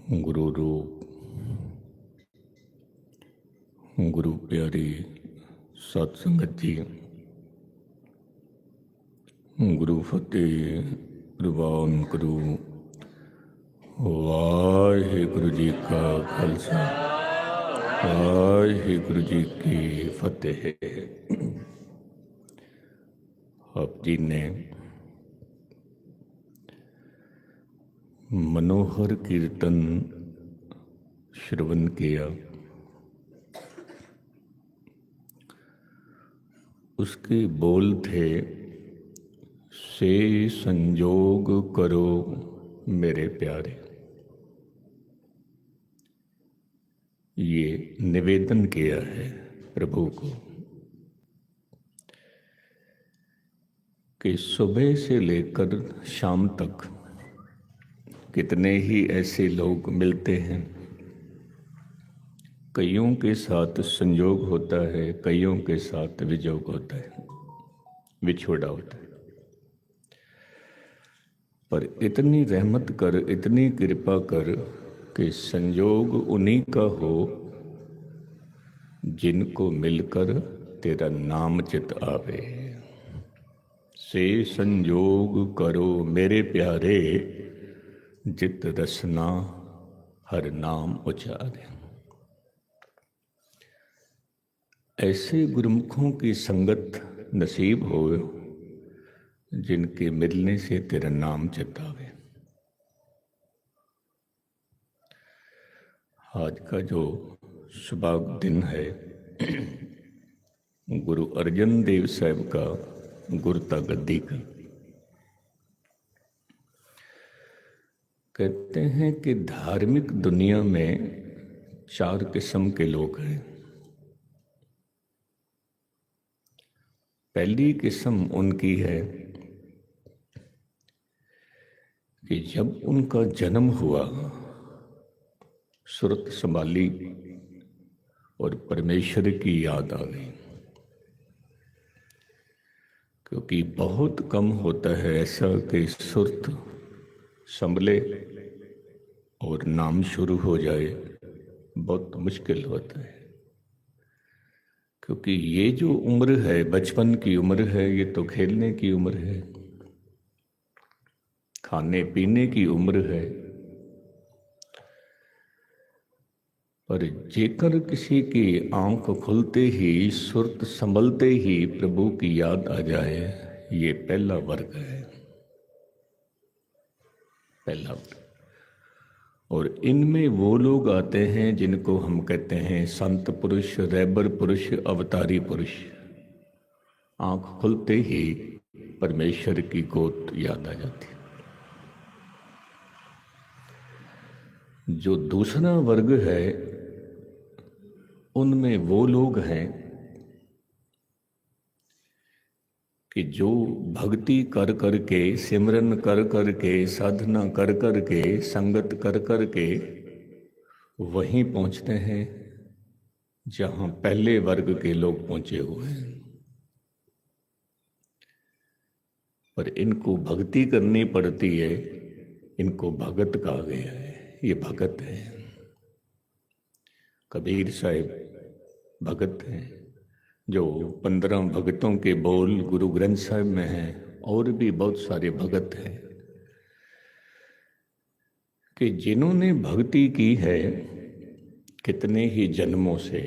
गुरु रूप गुरु प्यारी सत संगत जी, गुरु फतेह प्रवान गुरु वाहिगुरु जी का खालसा वाहिगुरु जी की फतेह। आप जी ने मनोहर कीर्तन श्रवण किया। उसके बोल थे, से संजोग करो मेरे प्यारे। ये निवेदन किया है प्रभु को कि सुबह से लेकर शाम तक कितने ही ऐसे लोग मिलते हैं, कईयों के साथ संयोग होता है, कईयों के साथ वियोग होता है, विछोड़ा होता है। पर इतनी रहमत कर, इतनी कृपा कर कि संयोग उन्हीं का हो जिनको मिलकर तेरा नाम चित आवे। से संयोग करो मेरे प्यारे, जित रसना हर नाम उचारे। ऐसे गुरुमुखों की संगत नसीब हो जिनके मिलने से तेरा नाम चितावे। आज का जो सुभाग दिन है, गुरु अर्जन देव साहब का गुरता गद्दी का। कहते हैं कि धार्मिक दुनिया में 4 किस्म के लोग हैं। पहली किस्म उनकी है कि जब उनका जन्म हुआ, सुरत संभाली और परमेश्वर की याद आ गई। क्योंकि बहुत कम होता है ऐसा कि सुरत संभले और नाम शुरू हो जाए, बहुत मुश्किल होता है। क्योंकि ये जो उम्र है, बचपन की उम्र है, ये तो खेलने की उम्र है, खाने पीने की उम्र है। पर जेकर किसी की आंख खुलते ही, सुरत संभलते ही प्रभु की याद आ जाए, ये पहला वर्ग है, पहला वर्ग। और इनमें वो लोग आते हैं जिनको हम कहते हैं संत पुरुष, रैबर पुरुष, अवतारी पुरुष। आंख खुलते ही परमेश्वर की गोद याद आ जाती है। जो दूसरा वर्ग है, उनमें वो लोग हैं कि जो भक्ति कर कर के, सिमरन कर कर के, साधना कर कर के, संगत कर कर के वहीं पहुंचते हैं जहां पहले वर्ग के लोग पहुंचे हुए हैं। पर इनको भक्ति करनी पड़ती है, इनको भगत कहा गया है, ये भगत है। कबीर साहिब भगत हैं, जो 15 भगतों के बोल गुरु ग्रंथ साहिब में हैं, और भी बहुत सारे भगत हैं कि जिन्होंने भक्ति की है कितने ही जन्मों से।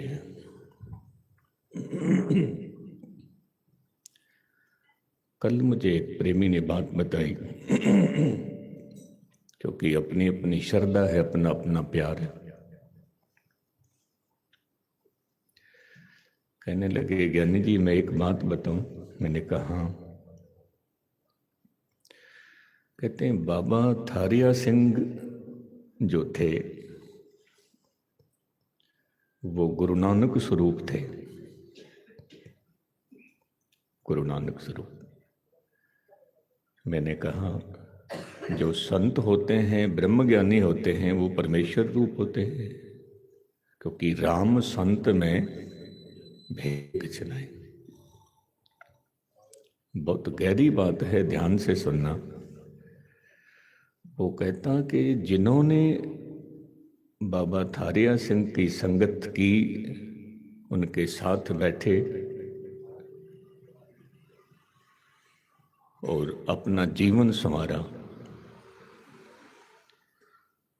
कल मुझे एक प्रेमी ने बात बताई, क्योंकि अपनी अपनी श्रद्धा है, अपना अपना प्यार है। कहने लगे, ज्ञानी जी मैं एक बात बताऊं। मैंने कहा। कहते हैं बाबा थारिया सिंह जो थे वो गुरु नानक स्वरूप थे, गुरु नानक स्वरूप। मैंने कहा जो संत होते हैं, ब्रह्मज्ञानी होते हैं, वो परमेश्वर रूप होते हैं, क्योंकि राम संत में भेद चलाए। बहुत गहरी बात है, ध्यान से सुनना। वो कहता कि जिन्होंने बाबा थारिया सिंह की संगत की, उनके साथ बैठे और अपना जीवन संवारा,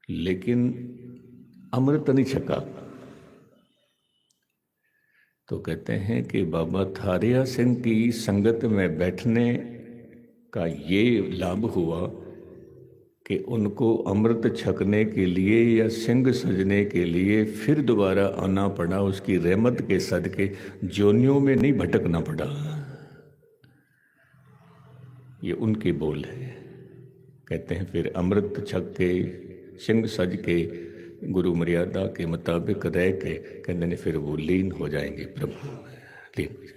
लेकिन अमृत नहीं छका। तो कहते हैं कि बाबा थारिया सिंह की संगत में बैठने का ये लाभ हुआ कि उनको अमृत छकने के लिए या सिंह सजने के लिए फिर दोबारा आना पड़ा। उसकी रहमत के सदके जोनियों में नहीं भटकना पड़ा। ये उनकी बोल है। कहते हैं फिर अमृत छक के सिंह सज के गुरु मर्यादा के मुताबिक रह के कहते हैं फिर वो लीन हो जाएंगे प्रभु में, लीन हो जाएंगे।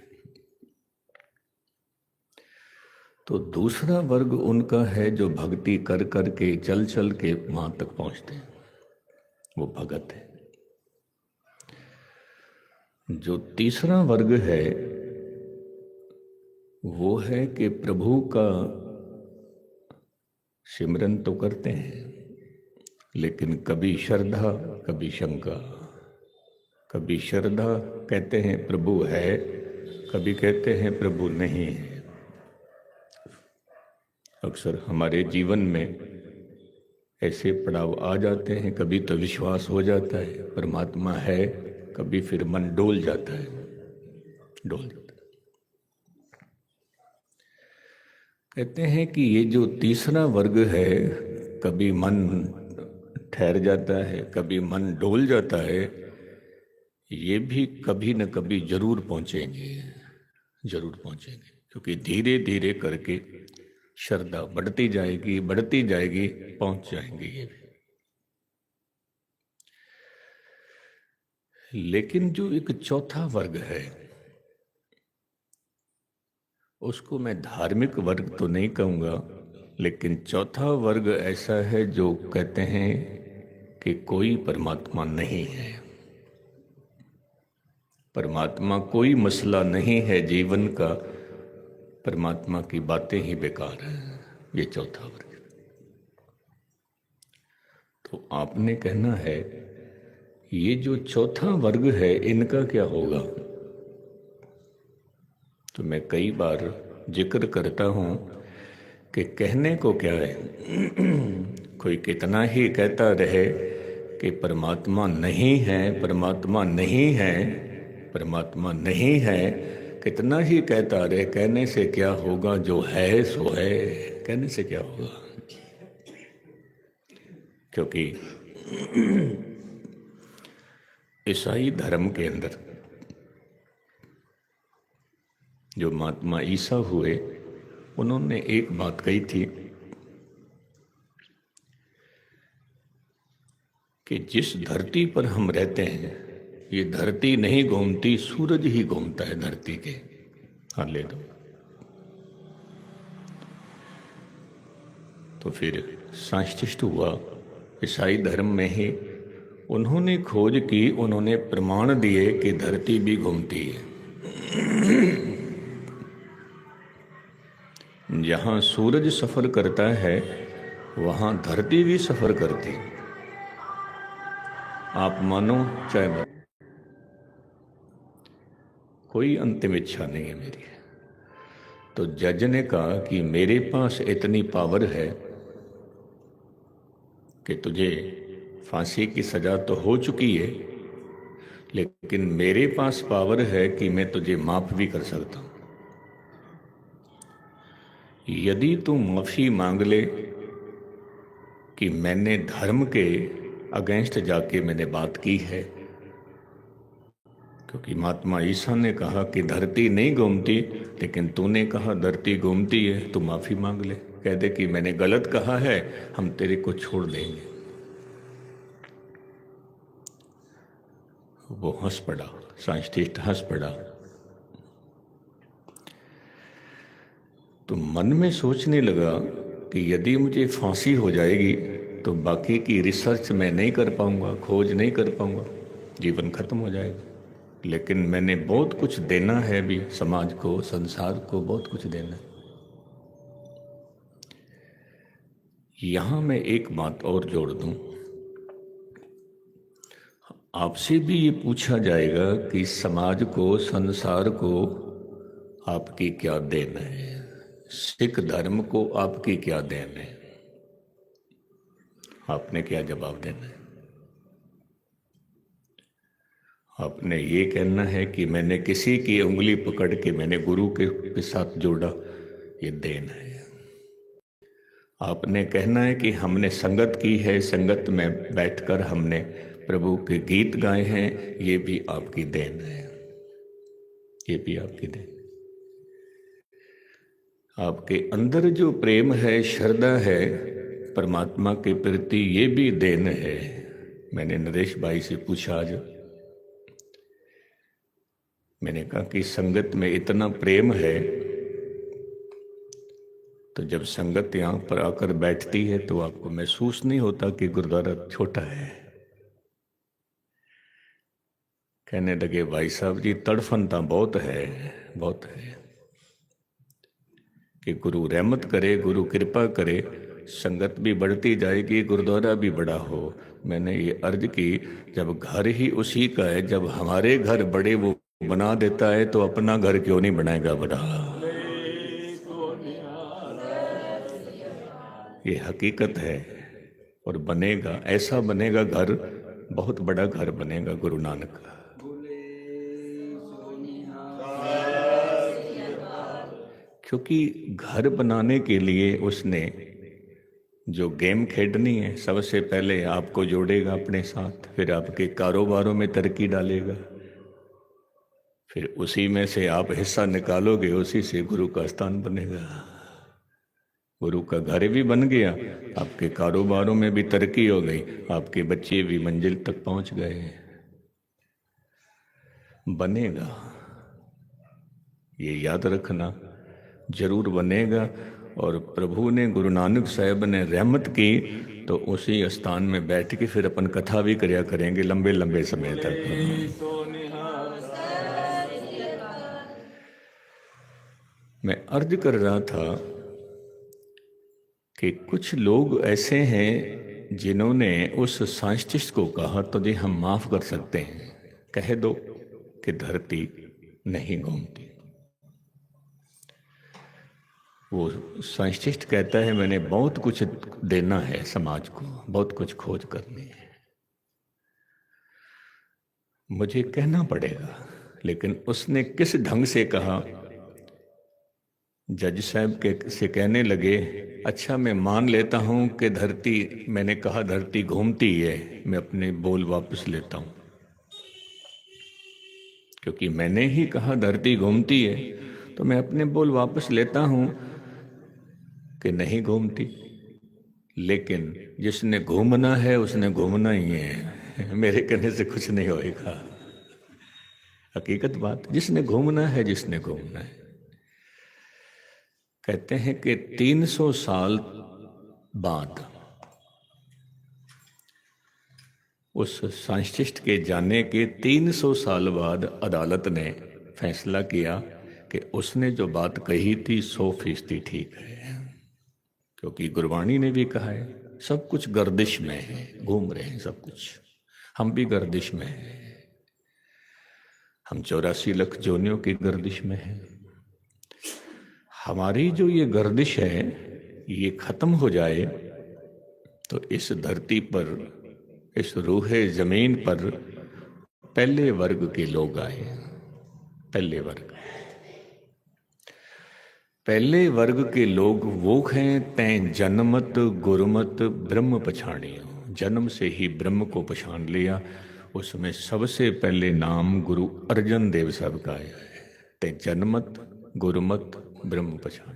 तो दूसरा वर्ग उनका है जो भक्ति कर कर के चल चल के वहां तक पहुंचते हैं, वो भगत है। जो तीसरा वर्ग है वो है कि प्रभु का सिमरन तो करते हैं, लेकिन कभी श्रद्धा कभी शंका। कभी श्रद्धा कहते हैं प्रभु है, कभी कहते हैं प्रभु नहीं है। अक्सर हमारे जीवन में ऐसे पड़ाव आ जाते हैं। कभी तो विश्वास हो जाता है परमात्मा है, कभी फिर मन डोल जाता है, डोल जाता है। कहते हैं कि ये जो तीसरा वर्ग है, कभी मन ठहर जाता है, कभी मन डोल जाता है, ये भी कभी न कभी जरूर पहुंचेंगे, जरूर पहुंचेंगे। क्योंकि धीरे धीरे करके श्रद्धा बढ़ती जाएगी, बढ़ती जाएगी, पहुंच जाएंगे ये भी। लेकिन जो एक चौथा वर्ग है, उसको मैं धार्मिक वर्ग तो नहीं कहूँगा, लेकिन चौथा वर्ग ऐसा है जो कहते हैं कि कोई परमात्मा नहीं है, परमात्मा कोई मसला नहीं है जीवन का, परमात्मा की बातें ही बेकार हैं। ये चौथा वर्ग। तो आपने कहना है ये जो चौथा वर्ग है इनका क्या होगा? तो मैं कई बार जिक्र करता हूँ कि कहने को क्या है। कोई कितना ही कहता रहे कि परमात्मा नहीं है, परमात्मा नहीं है, परमात्मा नहीं है, कितना ही कहता रहे, कहने से क्या होगा? जो है सो है, कहने से क्या होगा? क्योंकि ईसाई धर्म के अंदर जो महात्मा ईसा हुए, उन्होंने एक बात कही थी कि जिस धरती पर हम रहते हैं ये धरती नहीं घूमती, सूरज ही घूमता है धरती के। हाँ ले दो। तो फिर साइंटिस्ट हुआ ईसाई धर्म में ही, उन्होंने खोज की, उन्होंने प्रमाण दिए कि धरती भी घूमती है। जहाँ सूरज सफर करता है वहाँ धरती भी सफर करती। आप मानो चाहे मत, कोई अंतिम इच्छा नहीं है मेरी। तो जज ने कहा कि मेरे पास इतनी पावर है कि तुझे फांसी की सजा तो हो चुकी है, लेकिन मेरे पास पावर है कि मैं तुझे माफ भी कर सकता हूँ। यदि तू माफी मांग ले कि मैंने धर्म के अगेंस्ट जाके मैंने बात की है, क्योंकि महात्मा ईसा ने कहा कि धरती नहीं घूमती, लेकिन तूने कहा धरती घूमती है, तू माफी मांग ले, कह दे कि मैंने गलत कहा है, हम तेरे को छोड़ देंगे। वो हंस पड़ा, साइंटिस्ट हंस पड़ा। तो मन में सोचने लगा कि यदि मुझे फांसी हो जाएगी तो बाकी की रिसर्च मैं नहीं कर पाऊंगा, खोज नहीं कर पाऊंगा, जीवन खत्म हो जाएगा। लेकिन मैंने बहुत कुछ देना है भी, समाज को, संसार को बहुत कुछ देना है। यहां मैं एक बात और जोड़ दूं आपसे भी ये पूछा जाएगा कि समाज को, संसार को आपकी क्या देन है, सिख धर्म को आपकी क्या देन है। आपने क्या जवाब देना है? आपने ये कहना है कि मैंने किसी की उंगली पकड़ के मैंने गुरु के साथ जोड़ा, ये देन है। आपने कहना है कि हमने संगत की है, संगत में बैठकर हमने प्रभु के गीत गाए हैं, ये भी आपकी देन है, ये भी आपकी देन। आपके अंदर जो प्रेम है, श्रद्धा है परमात्मा के प्रति, ये भी देन है। मैंने नरेश भाई से पूछा आज, मैंने कहा कि संगत में इतना प्रेम है तो जब संगत यहाँ पर आकर बैठती है तो आपको महसूस नहीं होता कि गुरुद्वारा छोटा है। कहने लगे भाई साहब जी तड़फन तो बहुत है, बहुत है कि गुरु रहमत करे, गुरु कृपा करे, संगत भी बढ़ती जाएगी, गुरुद्वारा भी बड़ा हो। मैंने ये अर्ज की, जब घर ही उसी का है, जब हमारे घर बड़े वो बना देता है तो अपना घर क्यों नहीं बनाएगा बड़ा। ये हकीकत है और बनेगा, ऐसा बनेगा घर, बहुत बड़ा घर बनेगा गुरु नानक का। क्योंकि घर बनाने के लिए उसने जो गेम खेलनी है, सबसे पहले आपको जोड़ेगा अपने साथ, फिर आपके कारोबारों में तरक्की डालेगा, फिर उसी में से आप हिस्सा निकालोगे, उसी से गुरु का स्थान बनेगा। गुरु का घर भी बन गया, आपके कारोबारों में भी तरक्की हो गई, आपके बच्चे भी मंजिल तक पहुंच गए। बनेगा, ये याद रखना, जरूर बनेगा। और प्रभु ने, गुरु नानक साहब ने रहमत की तो उसी स्थान में बैठ के फिर अपन कथा भी करया करेंगे लंबे लंबे समय तक। मैं अर्ज कर रहा था कि कुछ लोग ऐसे हैं जिन्होंने उस साइंटिस्ट को कहा तो जी हम माफ कर सकते हैं, कह दो कि धरती नहीं घूमती। वो साइंटिस्ट कहता है मैंने बहुत कुछ देना है समाज को, बहुत कुछ खोज करनी है, मुझे कहना पड़ेगा। लेकिन उसने किस ढंग से कहा, जज साहब के से कहने लगे अच्छा मैं मान लेता हूं कि धरती, मैंने कहा धरती घूमती है, मैं अपने बोल वापस लेता हूं, क्योंकि मैंने ही कहा धरती घूमती है तो मैं अपने बोल वापस लेता हूं कि नहीं घूमती। लेकिन जिसने घूमना है उसने घूमना ही है, मेरे कहने से कुछ नहीं होएगा। हकीकत बात, जिसने घूमना है, जिसने घूमना है। कहते हैं कि 300 साल बाद उस साइंटिस्ट के जाने के 300 साल बाद अदालत ने फैसला किया कि उसने जो बात कही थी 100% ठीक है। क्योंकि गुरबाणी ने भी कहा है सब कुछ गर्दिश में है, घूम रहे हैं सब कुछ, हम भी गर्दिश में हैं, हम 84 लाख जोनियों की गर्दिश में हैं। हमारी जो ये गर्दिश है ये खत्म हो जाए तो इस धरती पर, इस रूहे जमीन पर पहले वर्ग के लोग आए। पहले वर्ग, पहले वर्ग के लोग वो हैं तैं जन्मत गुरुमत ब्रह्म पछाणियो, जन्म से ही ब्रह्म को पछान लिया। उसमें सबसे पहले नाम गुरु अर्जन देव साहब का आया है, तैं जन्मत गुरुमत ब्रह्म पछाण।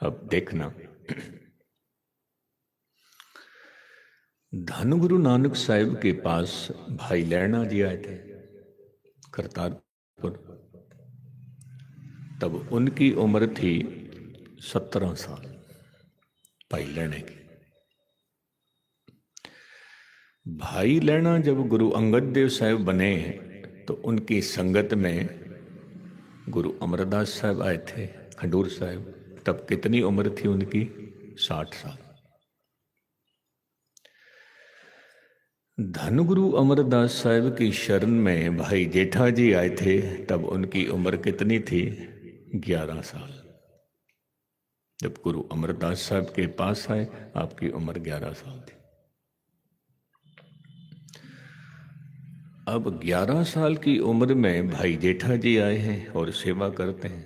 अब देखना, धन गुरु नानक साहिब के पास भाई लैणा जी आए थे करतारपुर, तब उनकी उम्र थी 17 साल भाई लैणे की। भाई लैणा जब गुरु अंगद देव साहिब बने तो उनकी संगत में गुरु अमरदास साहब आए थे खंडूर साहब। तब कितनी उम्र थी उनकी? 60 साल। धन गुरु अमरदास साहब की शरण में भाई जेठा जी आए थे। तब उनकी उम्र कितनी थी? 11 साल। जब गुरु अमरदास साहब के पास आए, आपकी उम्र 11 साल थी। अब 11 साल की उम्र में भाई जेठा जी आए हैं और सेवा करते हैं।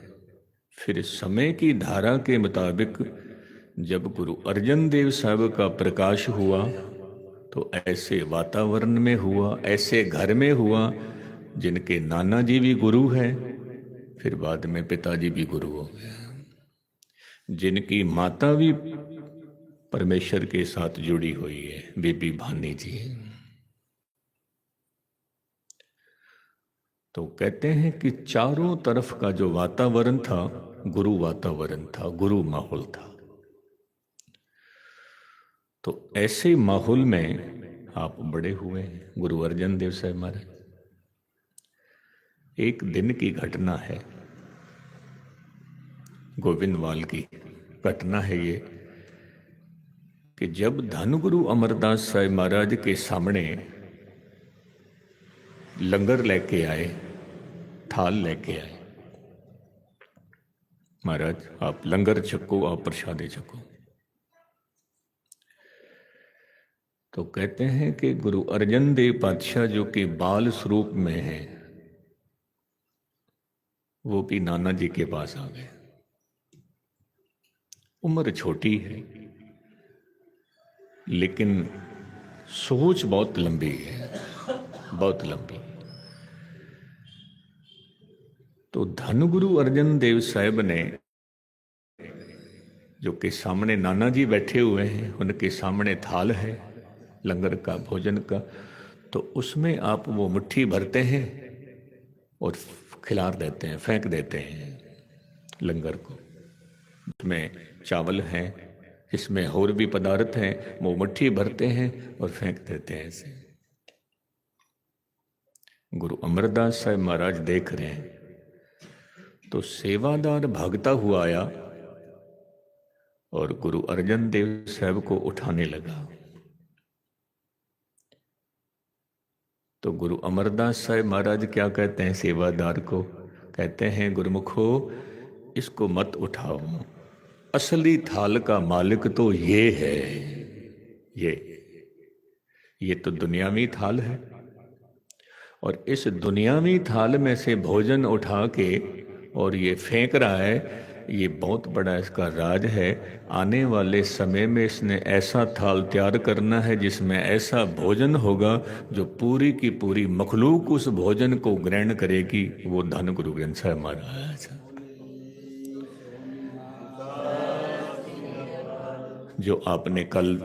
फिर समय की धारा के मुताबिक जब गुरु अर्जन देव साहब का प्रकाश हुआ तो ऐसे वातावरण में हुआ, ऐसे घर में हुआ जिनके नाना जी भी गुरु हैं, फिर बाद में पिताजी भी गुरु हो गए, जिनकी माता भी परमेश्वर के साथ जुड़ी हुई है, बीबी भानी जी। तो कहते हैं कि चारों तरफ का जो वातावरण था गुरु वातावरण था, गुरु माहौल था। तो ऐसे माहौल में आप बड़े हुए हैं गुरु अर्जन देव साहब महाराज। एक दिन की घटना है, गोविंदवाल की घटना है ये, कि जब धन गुरु अमरदास साहब महाराज के सामने लंगर लेके आए, थाल लेके आए, महाराज आप लंगर छको, आप प्रसादे छको। तो कहते हैं कि गुरु अर्जन देव पातशाह जो कि बाल स्वरूप में है, वो भी नाना जी के पास आ गए। उम्र छोटी है लेकिन सोच बहुत लंबी है, बहुत लंबी। तो धन गुरु अर्जन देव साहब ने, जो कि सामने नाना जी बैठे हुए हैं, उनके सामने थाल है लंगर का, भोजन का, तो उसमें आप वो मुट्ठी भरते हैं और खिलार देते हैं, फेंक देते हैं लंगर को। उसमें चावल हैं, इसमें और भी पदार्थ हैं, वो मुट्ठी भरते हैं और फेंक देते हैं ऐसे। गुरु अमरदास साहब महाराज देख रहे हैं तो सेवादार भागता हुआ आया और गुरु अर्जन देव साहब को उठाने लगा। तो गुरु अमरदास साहब महाराज क्या कहते हैं सेवादार को? कहते हैं गुरुमुखो इसको मत उठाओ, असली थाल का मालिक तो ये है, ये तो दुनियावी थाल है, और इस दुनियावी थाल में से भोजन उठा के और ये फेंक रहा है, ये बहुत बड़ा इसका राज है। आने वाले समय में इसने ऐसा थाल तैयार करना है जिसमें ऐसा भोजन होगा जो पूरी की पूरी मखलूक उस भोजन को ग्रहण करेगी। वो धन गुरु ग्रंथ साहब महाराज जो आपने कल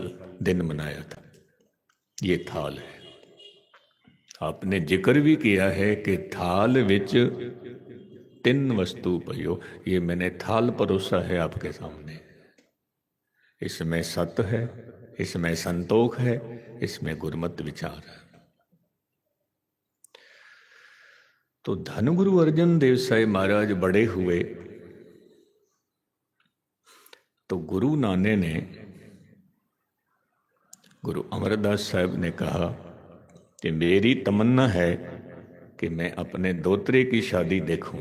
दिन मनाया था, ये थाल है। आपने जिक्र भी किया है कि थाल विच 3 वस्तु पयो, ये मैंने थाल परोसा है आपके सामने। इसमें सत है, इसमें संतोख है, इसमें गुरमत विचार है। तो धन गुरु अर्जन देव साहब महाराज बड़े हुए तो गुरु नाने ने, गुरु अमरदास साहब ने कहा कि मेरी तमन्ना है कि मैं अपने दोतरे की शादी देखूं,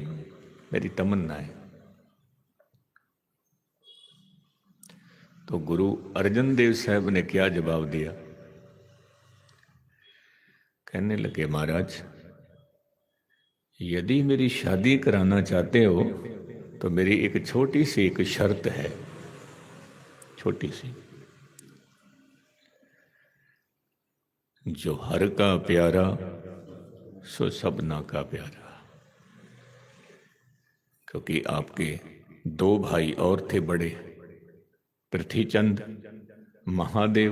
मेरी तमन्ना है। तो गुरु अर्जन देव साहब ने क्या जवाब दिया? कहने लगे महाराज यदि मेरी शादी कराना चाहते हो तो मेरी एक छोटी सी एक शर्त है, छोटी सी। जो हर का प्यारा सो सबना का प्यारा। क्योंकि आपके 2 भाई और थे बड़े, पृथ्वीचंद, महादेव,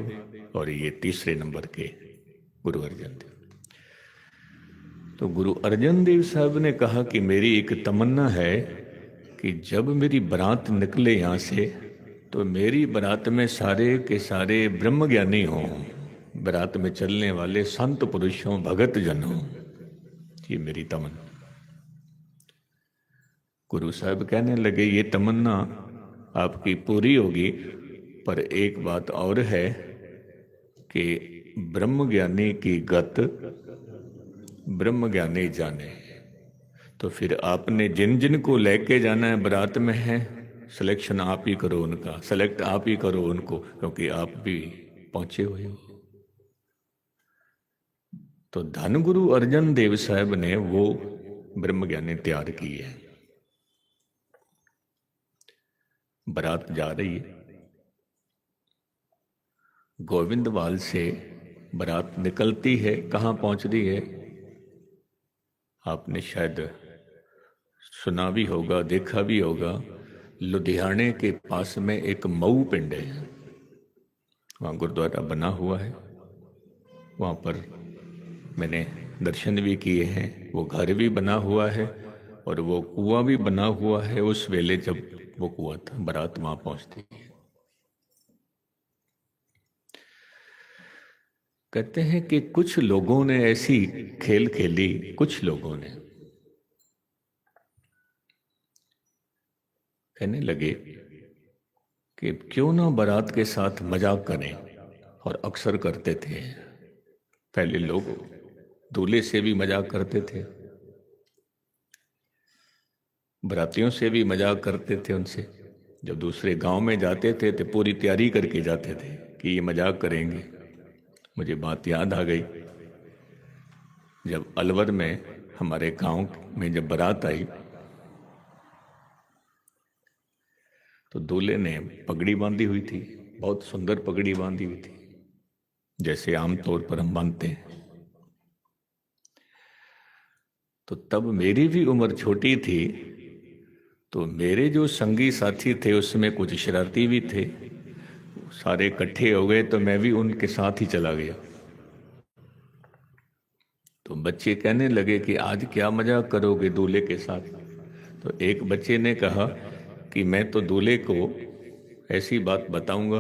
और ये तीसरे नंबर के गुरु अर्जन देव। तो गुरु अर्जन देव साहब ने कहा कि मेरी एक तमन्ना है कि जब मेरी बारात निकले यहाँ से तो मेरी बारात में सारे के सारे ब्रह्म ज्ञानी हों, बारात में चलने वाले संत पुरुष हों, भगत जन हों। ये मेरी तमन्ना। गुरु साहब कहने लगे ये तमन्ना आपकी पूरी होगी, पर एक बात और है कि ब्रह्म ज्ञानी की गत ब्रह्म ज्ञानी जाने। तो फिर आपने जिन जिन को लेके जाना है बारात में है, सिलेक्शन आप ही करो उनका, सेलेक्ट आप ही करो उनको, क्योंकि आप भी पहुंचे हुए हो। तो धन गुरु अर्जन देव साहब ने वो ब्रह्म ज्ञानी तैयार की है। बारात जा रही है, गोविंदवाल से बारात निकलती है, कहाँ पहुंच रही है आपने शायद सुना भी होगा, देखा भी होगा। लुधियाने के पास में एक मऊ पिंड है, वहाँ गुरुद्वारा बना हुआ है, वहाँ पर मैंने दर्शन भी किए हैं। वो घर भी बना हुआ है और वो कुआं भी बना हुआ है। उस वेले जब वो कुआं था, बारात वहाँ पहुँचती है। कहते हैं कि कुछ लोगों ने ऐसी खेल खेली, कुछ लोगों ने कहने लगे कि क्यों ना बारात के साथ मजाक करें, और अक्सर करते थे। पहले लोग दूल्हे से भी मजाक करते थे, बारातियों से भी मजाक करते थे उनसे। जब दूसरे गांव में जाते थे तो पूरी तैयारी करके जाते थे कि ये मजाक करेंगे। मुझे बात याद आ गई, जब अलवर में हमारे गांव में जब बारात आई तो दूल्हे ने पगड़ी बांधी हुई थी, बहुत सुंदर पगड़ी बांधी हुई थी, जैसे आमतौर पर हम बांधते हैं। तो तब मेरी भी उम्र छोटी थी, तो मेरे जो संगी साथी थे उसमें कुछ शरारती भी थे। सारे इकट्ठे हो गए तो मैं भी उनके साथ ही चला गया। तो बच्चे कहने लगे कि आज क्या मजाक करोगे दूल्हे के साथ। तो एक बच्चे ने कहा कि मैं तो दूल्हे को ऐसी बात बताऊंगा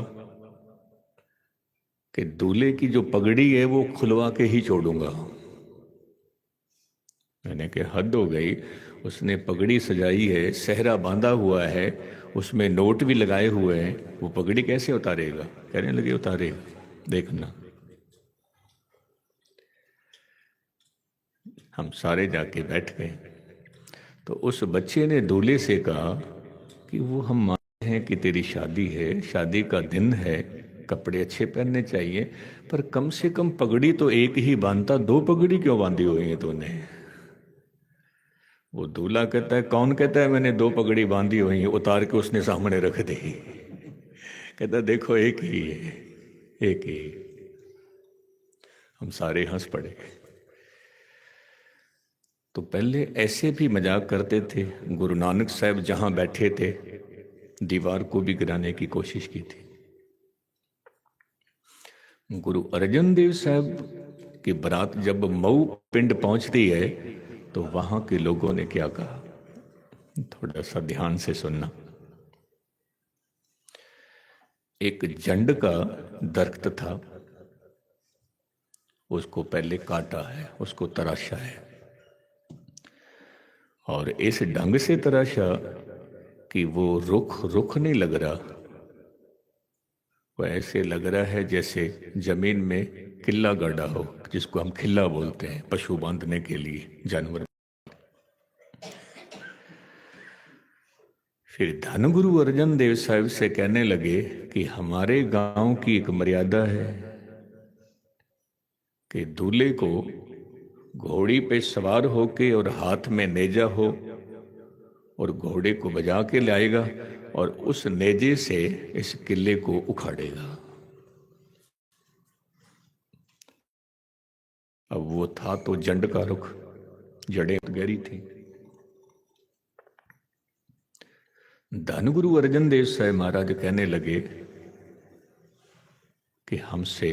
कि दूल्हे की जो पगड़ी है वो खुलवा के ही छोड़ूंगा। मैंने कहा हद हो गई, उसने पगड़ी सजाई है, सेहरा बांधा हुआ है, उसमें नोट भी लगाए हुए हैं, वो पगड़ी कैसे उतारेगा। कहने लगे उतारेगा, देखना। हम सारे जाके बैठ गए। तो उस बच्चे ने दूल्हे से कहा कि वो हम मानते हैं कि तेरी शादी है, शादी का दिन है, कपड़े अच्छे पहनने चाहिए, पर कम से कम पगड़ी तो एक ही बांधता, दो पगड़ी क्यों बांधी हुई है तूने। वो दूल्हा कहता है कौन कहता है मैंने दो पगड़ी बांधी हुई है। उतार के उसने सामने रख दी। कहता देखो एक ही है, एक ही। हम सारे हंस पड़े। तो पहले ऐसे भी मजाक करते थे। गुरु नानक साहब जहां बैठे थे दीवार को भी गिराने की कोशिश की थी। गुरु अर्जन देव साहब की बारात जब मऊ पिंड पहुंचती है तो वहां के लोगों ने क्या कहा, थोड़ा सा ध्यान से सुनना। एक जंड का दरख्त था, उसको पहले काटा है, उसको तराशा है, और इस ढंग से तराशा कि वो रुख नहीं लग रहा। वो ऐसे लग रहा है जैसे जमीन में किला गाड़ा हो, जिसको हम खिल्ला बोलते हैं, पशु बांधने के लिए, जानवर। फिर धन गुरु अर्जन देव साहब से कहने लगे कि हमारे गांव की एक मर्यादा है कि दूल्हे को घोड़ी पे सवार होके और हाथ में नेजा हो और घोड़े को बजा के लाएगा और उस नेजे से इस किले को उखाड़ेगा। अब वो था तो जंड का रुख, जड़ें गहरी थी। धन गुरु अर्जन देव साहब महाराज कहने लगे कि हमसे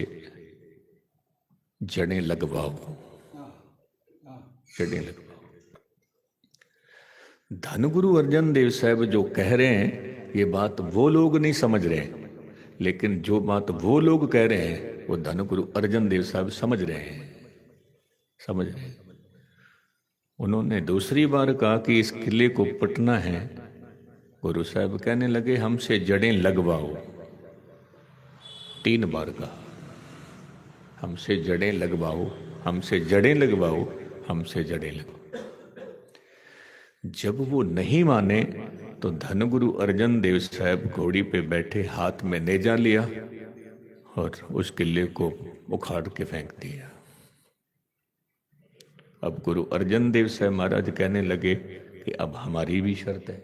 जड़ें लगवाओ, जड़ें लगवाओ। धन गुरु अर्जन देव साहब जो कह रहे हैं ये बात वो लोग नहीं समझ रहे हैं, लेकिन जो बात वो लोग कह रहे हैं वो धन गुरु अर्जन देव साहब समझ रहे हैं, समझ रहे हैं। उन्होंने दूसरी बार कहा कि इस किले को पटना है। गुरु साहब कहने लगे हमसे जड़ें लगवाओ। 3 बार कहा, हमसे जड़ें लगवाओ, हमसे जड़ें लगवाओ, हमसे जड़ें लगवाओ। जब वो नहीं माने तो धन गुरु अर्जन देव साहब घोड़ी पे बैठे, हाथ में नेजा लिया और उस किले को उखाड़ के फेंक दिया। अब गुरु अर्जन देव साहब महाराज कहने लगे कि अब हमारी भी शर्त है,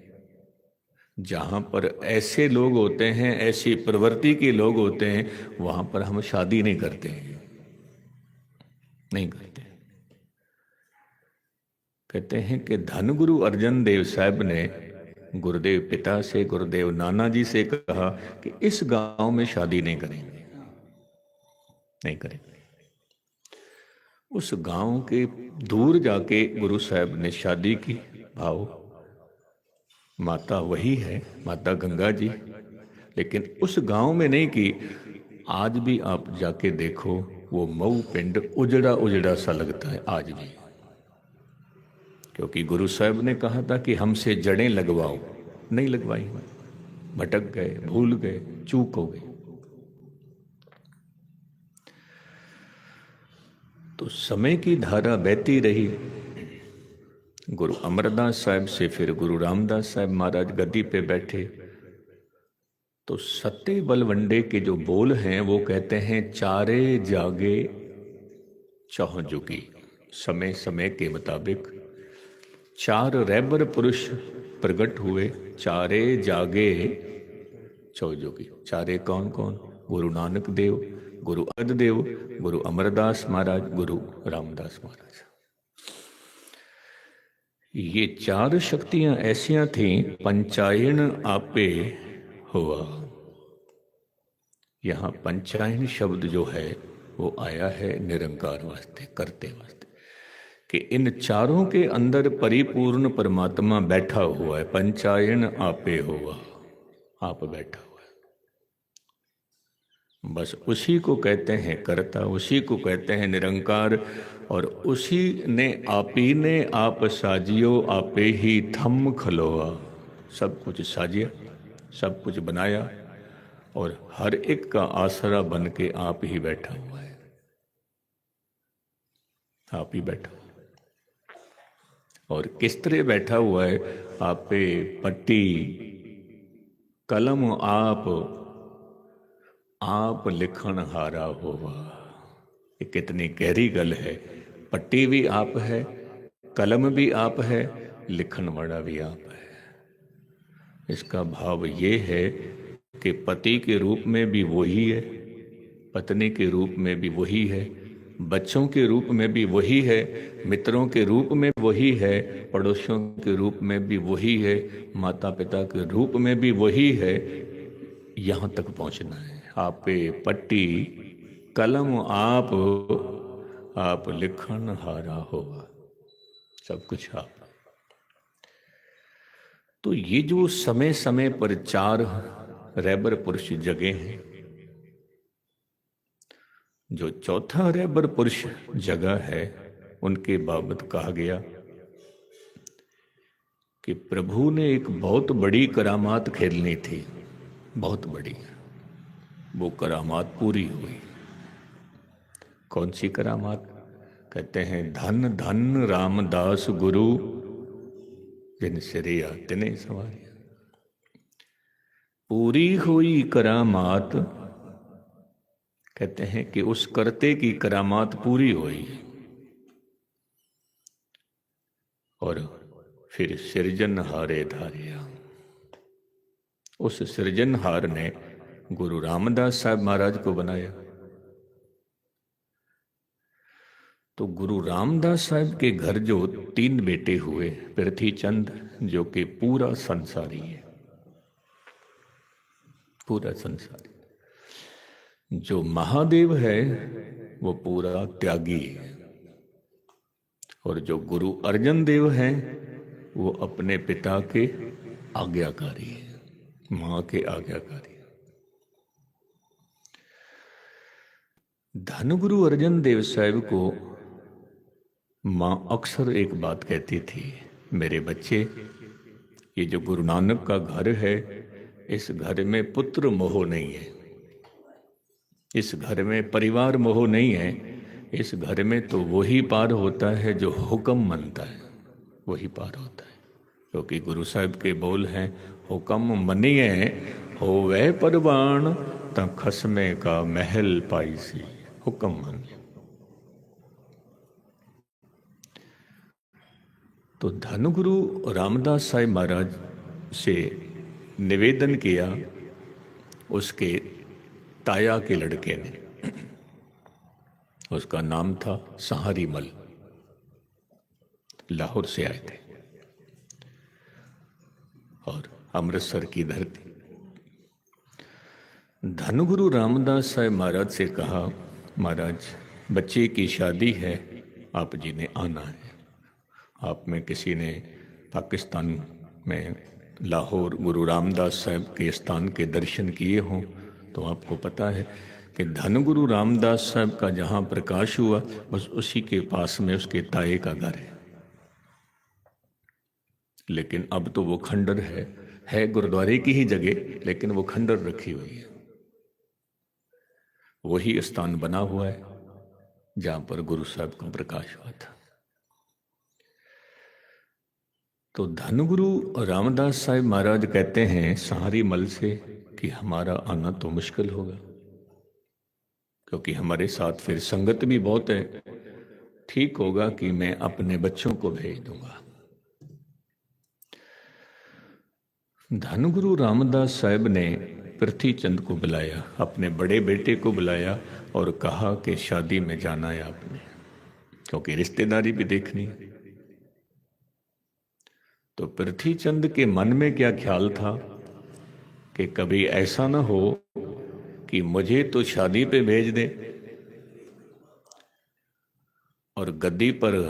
जहां पर ऐसे लोग होते हैं, ऐसी प्रवृत्ति के लोग होते हैं, वहां पर हम शादी नहीं करते, नहीं करते। कहते हैं कि धन गुरु अर्जन देव साहब ने गुरुदेव पिता से, गुरुदेव नाना जी से कहा कि इस गांव में शादी नहीं करेंगे, नहीं करेंगे। उस गांव के दूर जाके गुरु साहब ने शादी की। भाव माता वही है, माता गंगा जी, लेकिन उस गांव में नहीं की। आज भी आप जाके देखो, वो मऊ पिंड उजड़ा उजड़ा सा लगता है आज भी, क्योंकि गुरु साहब ने कहा था कि हमसे जड़ें लगवाओ, नहीं लगवाई, भटक गए, भूल गए, चूक हो गई। तो समय की धारा बहती रही। गुरु अमरदास साहब से फिर गुरु रामदास साहब महाराज गद्दी पे बैठे, तो सत्ते बलवंडे के जो बोल हैं वो कहते हैं, चारे जागे चौह जुगी। समय समय के मुताबिक चार रैबर पुरुष प्रकट हुए, चारे जागे चौह जुगी। चारे कौन कौन? गुरु नानक देव, गुरु अर्जन देव, गुरु अमरदास महाराज, गुरु रामदास महाराज। ये चार शक्तियां ऐसियां थीं, पंचायन आपे हुआ। यहां पंचायन शब्द जो है वो आया है निरंकार वास्ते, करते वास्ते, कि इन चारों के अंदर परिपूर्ण परमात्मा बैठा हुआ है। पंचायन आपे हुआ, आप बैठा हुआ है। बस उसी को कहते हैं कर्ता, उसी को कहते हैं निरंकार, और उसी ने आप ही ने आप साजियो, आपे ही थम खलोआ। सब कुछ साजिया, सब कुछ बनाया, और हर एक का आसरा बन के आप ही बैठा हुआ है, आप ही बैठा हुआ। और किस तरह बैठा हुआ है? आपे पट्टी कलम आप लिखण हारा होवा। ये कितनी गहरी गल है। पट्टी भी आप है, कलम भी आप है, लिखण वाला भी आप है। इसका भाव ये है कि पति के रूप में भी वही है, पत्नी के रूप में भी वही है, बच्चों के रूप में भी वही है, मित्रों के रूप में वही है, पड़ोसियों के रूप में भी वही है, माता पिता के रूप में भी वही है। यहाँ तक पहुँचना है। आपे पट्टी कलम आप लिखण हारा होगा, सब कुछ आप। तो ये जो समय समय पर चार रैबर पुरुष जगे हैं, जो चौथा रैबर पुरुष जगह है, उनके बाबत कहा गया कि प्रभु ने एक बहुत बड़ी करामात खेलनी थी, बहुत बड़ी। वो करामात पूरी हुई। कौन सी करामात? कहते हैं, धन धन रामदास गुरु, जिन सिरिया तिने सवारिया। पूरी हुई करामात। कहते हैं कि उस करते की करामात पूरी हुई, और फिर सृजनहारे धारिया। उस सृजनहार ने गुरु रामदास साहब महाराज को बनाया। तो गुरु रामदास साहब के घर जो तीन बेटे हुए, पृथ्वीचंद जो कि पूरा संसारी है, पूरा संसारी। जो महादेव है वो पूरा त्यागी है, और जो गुरु अर्जन देव हैं वो अपने पिता के आज्ञाकारी है, मां के आज्ञाकारी। धन गुरु अर्जन देव साहब को मां अक्सर एक बात कहती थी, मेरे बच्चे, ये जो गुरु नानक का घर है, इस घर में पुत्र मोह नहीं है, इस घर में परिवार मोह नहीं है, इस घर में तो वही पार होता है जो हुक्म मानता है, वही पार होता है। क्योंकि गुरु साहब के बोल हैं, हुक्म मनिए होवे परवान ता खसमे का महल पाई सी। हुक्म मानिए। तो धनगुरु रामदास साहिब महाराज से निवेदन किया उसके ताया के लड़के ने, उसका नाम था सहारी मल, लाहौर से आए थे और अमृतसर की धरती। धनगुरु रामदास साहिब महाराज से कहा, महाराज बच्चे की शादी है, आप जी ने आना है। आप में किसी ने पाकिस्तान में लाहौर गुरु रामदास साहिब के स्थान के दर्शन किए हों तो आपको पता है कि धनगुरु रामदास साहिब का जहाँ प्रकाश हुआ बस उसी के पास में उसके ताए का घर है। लेकिन अब तो वो खंडर है गुरुद्वारे की ही जगह, लेकिन वो खंडर रखी हुई है। वही स्थान बना हुआ है जहां पर गुरु साहब का प्रकाश हुआ था। तो धनगुरु रामदास साहिब महाराज कहते हैं सहारी मल से कि हमारा आना तो मुश्किल होगा, क्योंकि हमारे साथ फिर संगत भी बहुत है। ठीक होगा कि मैं अपने बच्चों को भेज दूंगा। धनगुरु रामदास साहिब ने पृथ्वी चंद को बुलाया, अपने बड़े बेटे को बुलाया और कहा कि शादी में जाना है आपने, क्योंकि रिश्तेदारी भी देखनी है। तो पृथ्वी चंद के मन में क्या ख्याल था कि कभी ऐसा ना हो कि मुझे तो शादी पे भेज दे और गद्दी पर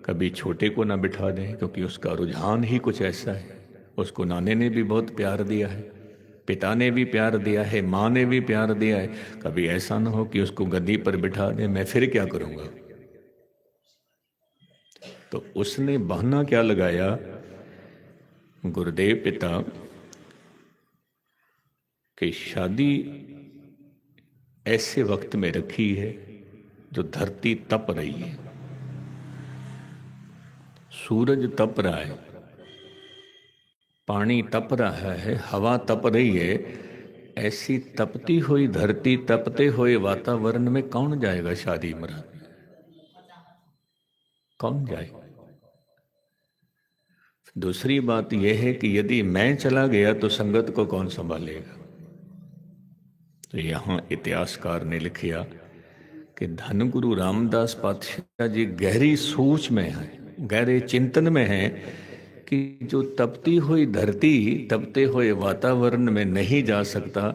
कभी छोटे को ना बिठा दें, क्योंकि उसका रुझान ही कुछ ऐसा है। उसको नाने ने भी बहुत प्यार दिया है, पिता ने भी प्यार दिया है, माँ ने भी प्यार दिया है। कभी ऐसा ना हो कि उसको गद्दी पर बिठा दें, मैं फिर क्या करूंगा। तो उसने बहाना क्या लगाया, गुरुदेव पिता की शादी ऐसे वक्त में रखी है जो धरती तप रही है, सूरज तप रहा है, पानी तप रहा है, हवा तप रही है। ऐसी तपती हुई धरती, तपते हुए वातावरण में कौन जाएगा शादी मराद में? कौन जाए? दूसरी बात यह है कि यदि मैं चला गया तो संगत को कौन संभालेगा? तो यहां इतिहासकार ने लिखा कि धनगुरु रामदास पातशाह जी गहरी सोच में है, गहरे चिंतन में है कि जो तपती हुई धरती, तपते हुए वातावरण में नहीं जा सकता,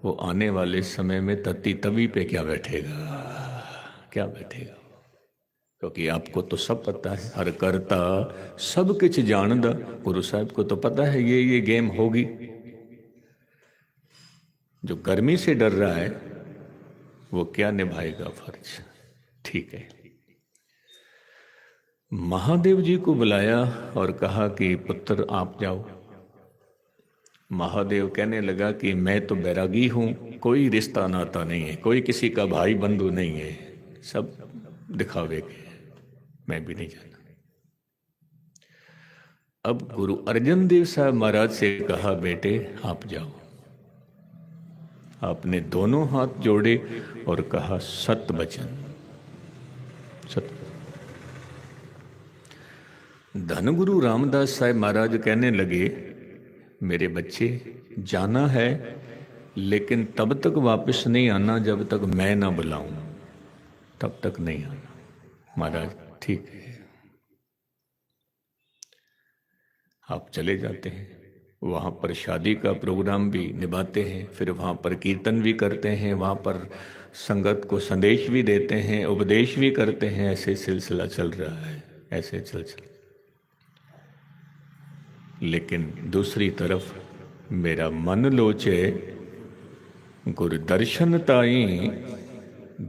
वो आने वाले समय में तती तवी पे क्या बैठेगा, क्या बैठेगा। क्योंकि आपको तो सब पता है, हर करता सब कुछ जानदा। गुरु साहब को तो पता है ये गेम होगी। जो गर्मी से डर रहा है वो क्या निभाएगा फर्ज। ठीक है, महादेव जी को बुलाया और कहा कि पुत्र आप जाओ। महादेव कहने लगा कि मैं तो बैरागी हूं, कोई रिश्ता नाता नहीं है, कोई किसी का भाई बंधु नहीं है, सब दिखावे के, मैं भी नहीं जाना। अब गुरु अर्जन देव साहब महाराज से कहा, बेटे आप जाओ। आपने दोनों हाथ जोड़े और कहा, सत्य वचन, सत्य। धनगुरु रामदास साहिब महाराज कहने लगे, मेरे बच्चे जाना है, लेकिन तब तक वापस नहीं आना जब तक मैं ना बुलाऊं, तब तक नहीं आना। महाराज ठीक है। आप चले जाते हैं, वहाँ पर शादी का प्रोग्राम भी निभाते हैं, फिर वहाँ पर कीर्तन भी करते हैं, वहाँ पर संगत को संदेश भी देते हैं, उपदेश भी करते हैं। ऐसे सिलसिला चल रहा है, ऐसे चल। लेकिन दूसरी तरफ मेरा मन लोचे, गुरु दर्शन ताई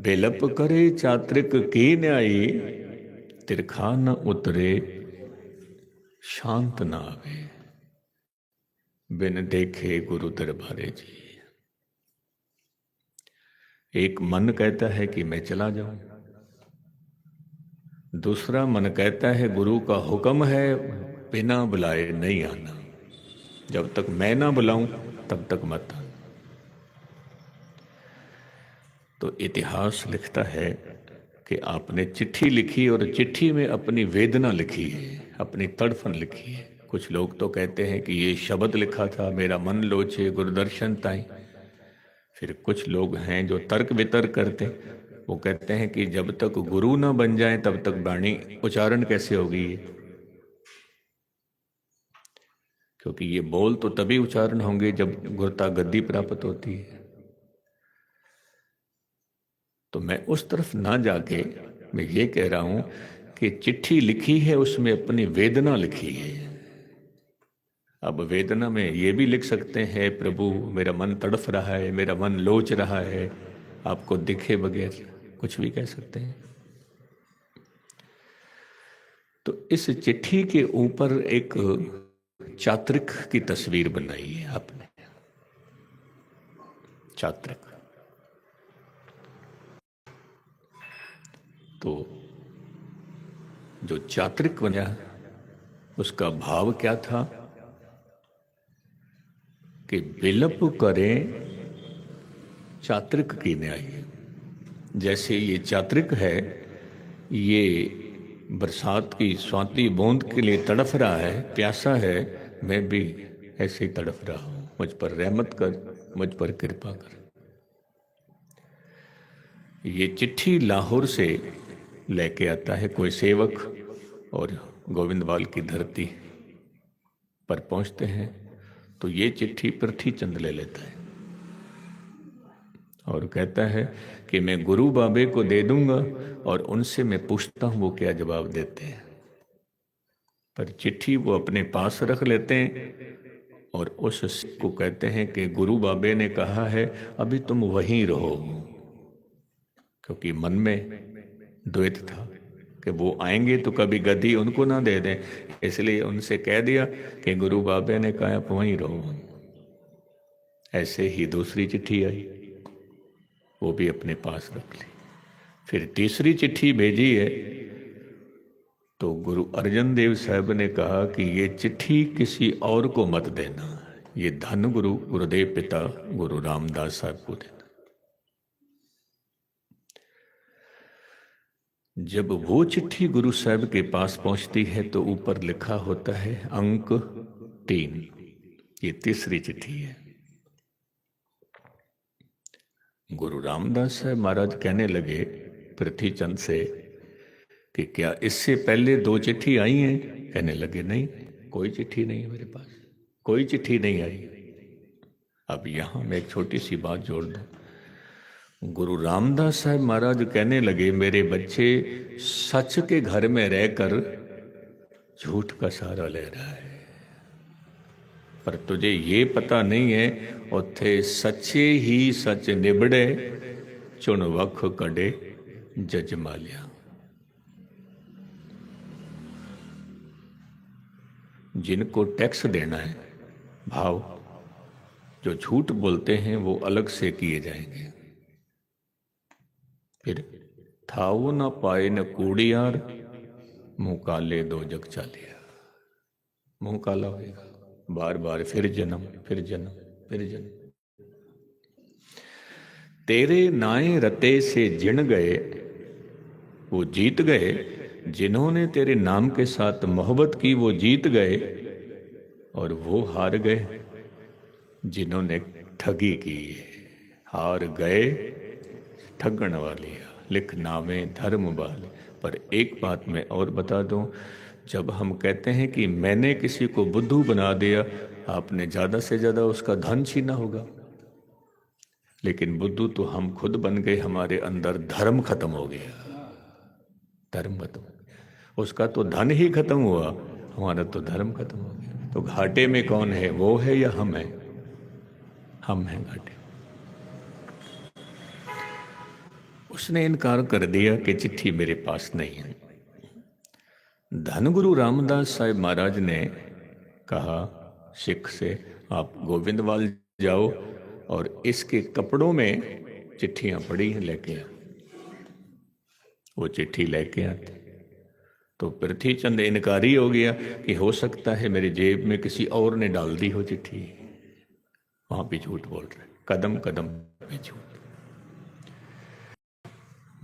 बिलप करे चात्रिक की न्यायी, तिरखा न उतरे शांत ना आवे, बिन देखे गुरु दरबारे जी। एक मन कहता है कि मैं चला जाऊं, दूसरा मन कहता है गुरु का हुक्म है बिना बुलाए नहीं आना, जब तक मैं ना बुलाऊं तब तक मत आना। तो इतिहास लिखता है कि आपने चिट्ठी लिखी और चिट्ठी में अपनी वेदना लिखी है, अपनी तड़फन लिखी है। कुछ लोग तो कहते हैं कि ये शब्द लिखा था, मेरा मन लोचे गुरुदर्शन ताई। फिर कुछ लोग हैं जो तर्क वितर्क करते, वो कहते हैं कि जब तक गुरु ना बन जाए तब तक वाणी उच्चारण कैसे होगी ये, क्योंकि ये बोल तो तभी उच्चारण होंगे जब गुरता गद्दी प्राप्त होती है। तो मैं उस तरफ ना जाके मैं ये कह रहा हूं कि चिट्ठी लिखी है उसमें अपनी वेदना लिखी है। अब वेदना में ये भी लिख सकते हैं प्रभु मेरा मन तड़फ रहा है, मेरा मन लोच रहा है, आपको दिखे बगैर, कुछ भी कह सकते हैं। तो इस चिट्ठी के ऊपर एक चात्रिक की तस्वीर बनाई है आपने, चात्रिक। तो जो चात्रिक बना उसका भाव क्या था कि विलप करें चात्रिक की न्याय। जैसे ये चात्रिक है, ये बरसात की स्वाति बूंद के लिए तड़फ रहा है, प्यासा है, मैं भी ऐसे ही तड़फ रहा हूं, मुझ पर रहमत कर, मुझ पर कृपा कर। ये चिट्ठी लाहौर से लेके आता है कोई सेवक और गोविंदवाल की धरती पर पहुंचते हैं तो ये चिट्ठी पृथ्वी चंद ले लेता है और कहता है कि मैं गुरु बाबे को दे दूंगा और उनसे मैं पूछता हूं वो क्या जवाब देते हैं। पर चिट्ठी वो अपने पास रख लेते हैं और उस सिख को कहते हैं कि गुरु बाबे ने कहा है अभी तुम वहीं रहो, क्योंकि मन में द्वैत था कि वो आएंगे तो कभी गद्दी उनको ना दे दें, इसलिए उनसे कह दिया कि गुरु बाबे ने कहा आप वहीं रहो। ऐसे ही दूसरी चिट्ठी आई, वो भी अपने पास रख ली। फिर तीसरी चिट्ठी भेजी है तो गुरु अर्जन देव साहब ने कहा कि ये चिट्ठी किसी और को मत देना, ये धन गुरु गुरुदेव पिता गुरु रामदास साहब को देना। जब वो चिट्ठी गुरु साहब के पास पहुंचती है तो ऊपर लिखा होता है अंक 3, ये तीसरी चिट्ठी है। गुरु रामदास साहब महाराज कहने लगे पृथ्वी चंद से कि क्या इससे पहले 2 चिट्ठी आई हैं? कहने लगे नहीं, कोई चिट्ठी नहीं है मेरे पास, कोई चिट्ठी नहीं आई। अब यहां मैं एक छोटी सी बात जोड़ दूं। गुरु रामदास साहब महाराज कहने लगे मेरे बच्चे सच के घर में रहकर झूठ का सहारा ले रहा है, पर तुझे ये पता नहीं है उत्थे सच्चे ही सच निबड़े चुन वख कड़े जजमालिया। जिनको टैक्स देना है, भाव जो झूठ बोलते हैं वो अलग से किए जाएंगे। फिर थाओ ना पाए न कूड़ियार मुंह काले दो जग चालिया, मुंह काला होएगा बार बार, फिर जन्म फिर जन्म फिर जन्म। तेरे नाए रते से जिन गए वो जीत गए, जिन्होंने तेरे नाम के साथ मोहब्बत की वो जीत गए, और वो हार गए जिन्होंने ठगी की। हार गए ठगण वाले, लिख नामे धर्म वाले। पर एक बात मैं और बता दूं, जब हम कहते हैं कि मैंने किसी को बुद्धू बना दिया, आपने ज़्यादा से ज़्यादा उसका धन छीना होगा, लेकिन बुद्धू तो हम खुद बन गए, हमारे अंदर धर्म खत्म हो गया, धर्म खत्म, उसका तो धन ही खत्म हुआ, हमारा तो धर्म खत्म हो गया। तो घाटे में कौन है, वो है या हम हैं? हम हैं घाटे। उसने इनकार कर दिया कि चिट्ठी मेरे पास नहीं है। धनगुरु रामदास साहिब महाराज ने कहा सिख से, आप गोविंदवाल जाओ और इसके कपड़ों में चिट्ठियां पड़ी हैं, लेके आ। वो चिट्ठी लेके आते तो पृथ्वीचंद इनकारी हो गया कि हो सकता है मेरी जेब में किसी और ने डाल दी हो चिट्ठी। वहां भी झूठ बोल रहे, कदम कदम पे झूठ।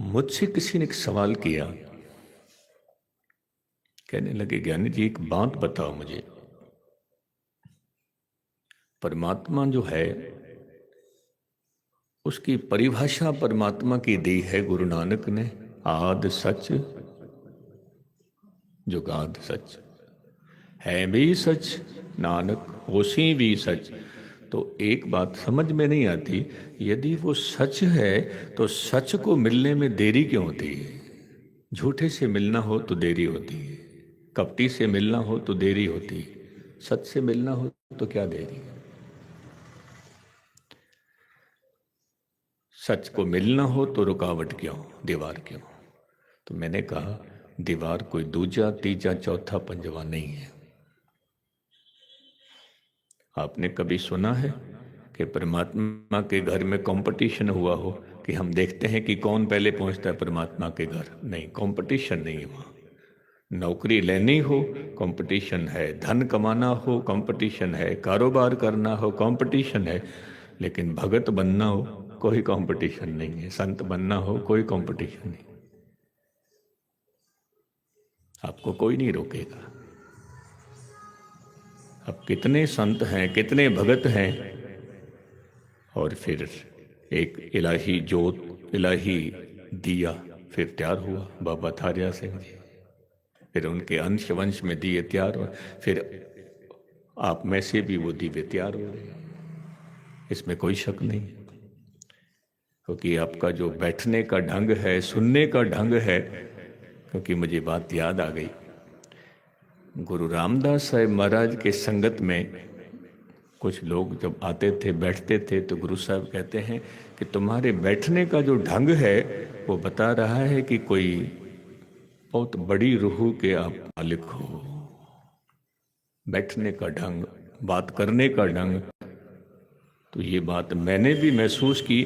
मुझसे किसी ने एक सवाल किया, कहने लगे ज्ञानी जी एक बात बताओ मुझे, परमात्मा जो है उसकी परिभाषा परमात्मा की दी है गुरु नानक ने, आद सच जुगाद सच, है भी सच नानक होसी भी सच। तो एक बात समझ में नहीं आती, यदि वो सच है तो सच को मिलने में देरी क्यों होती है? झूठे से मिलना हो तो देरी होती है, कपटी से मिलना हो तो देरी होती है, सच से मिलना हो तो क्या देरी है? सच को मिलना हो तो रुकावट क्यों, दीवार क्यों? तो मैंने कहा दीवार कोई दूजा तीजा चौथा पंजवा नहीं है। आपने कभी सुना है कि परमात्मा के घर में कंपटीशन हुआ हो कि हम देखते हैं कि कौन पहले पहुंचता है परमात्मा के घर? नहीं, कंपटीशन नहीं है वहां। नौकरी लेनी हो कंपटीशन है, धन कमाना हो कंपटीशन है, कारोबार करना हो कंपटीशन है, लेकिन भगत बनना हो कोई कंपटीशन नहीं है, संत बनना हो कोई कंपटीशन नहीं। आपको कोई नहीं रोकेगा। अब कितने संत हैं, कितने भगत हैं, और फिर एक इलाही जोत, इलाही दिया फिर तैयार हुआ बाबा थारिया सिंह जी, फिर उनके अंश वंश में दिए तैयार हो, फिर आप में से भी वो दिव्य तैयार हो रहे हैं, इसमें कोई शक नहीं। क्योंकि आपका जो बैठने का ढंग है, सुनने का ढंग है, क्योंकि मुझे बात याद आ गई, गुरु रामदास साहब महाराज के संगत में कुछ लोग जब आते थे, बैठते थे, तो गुरु साहब कहते हैं कि तुम्हारे बैठने का जो ढंग है वो बता रहा है कि कोई बहुत बड़ी रूह के आप मालिक हो। बैठने का ढंग, बात करने का ढंग, तो ये बात मैंने भी महसूस की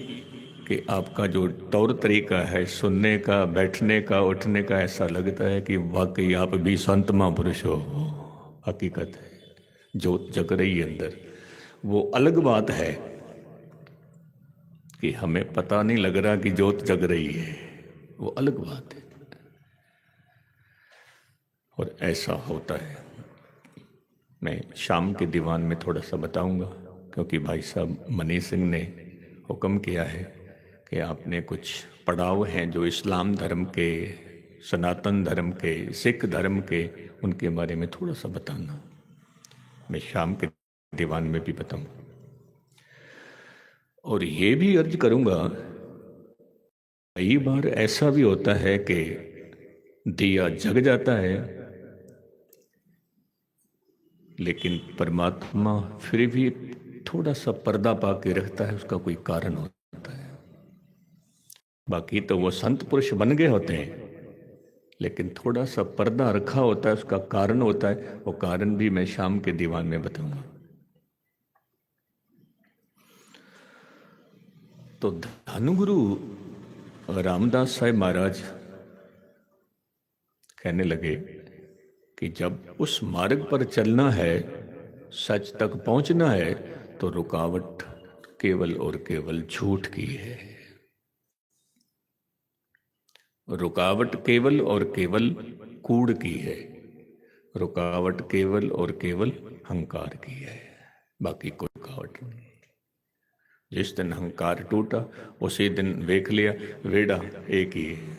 कि आपका जो तौर तरीका है सुनने का, बैठने का, उठने का, ऐसा लगता है कि वाकई आप भी संत महापुरुष हो। हकीकत है, जोत जग रही है अंदर। वो अलग बात है कि हमें पता नहीं लग रहा कि जोत जग रही है, वो अलग बात है। और ऐसा होता है। मैं शाम के दीवान में थोड़ा सा बताऊंगा, क्योंकि भाई साहब मनीष सिंह ने हुक्म किया है कि आपने कुछ पड़ाव हैं जो इस्लाम धर्म के, सनातन धर्म के, सिख धर्म के, उनके बारे में थोड़ा सा बताना। मैं शाम के दीवान में भी बताऊंगा। और ये भी अर्ज करूंगा, कई बार ऐसा भी होता है कि दिया जग जाता है, लेकिन परमात्मा फिर भी थोड़ा सा पर्दा पाके रखता है, उसका कोई कारण होता है। बाकी तो वो संत पुरुष बन गए होते हैं, लेकिन थोड़ा सा पर्दा रखा होता है, उसका कारण होता है। वो कारण भी मैं शाम के दीवान में बताऊंगा। तो धनगुरु रामदास साहब महाराज कहने लगे कि जब उस मार्ग पर चलना है, सच तक पहुंचना है, तो रुकावट केवल और केवल झूठ की है। रुकावट केवल और केवल कूड़ की है। रुकावट केवल और केवल अहंकार की है, बाकी कोई रुकावट नहीं। जिस दिन अहंकार टूटा उसी दिन देख लिया वेड़ा एक ही है।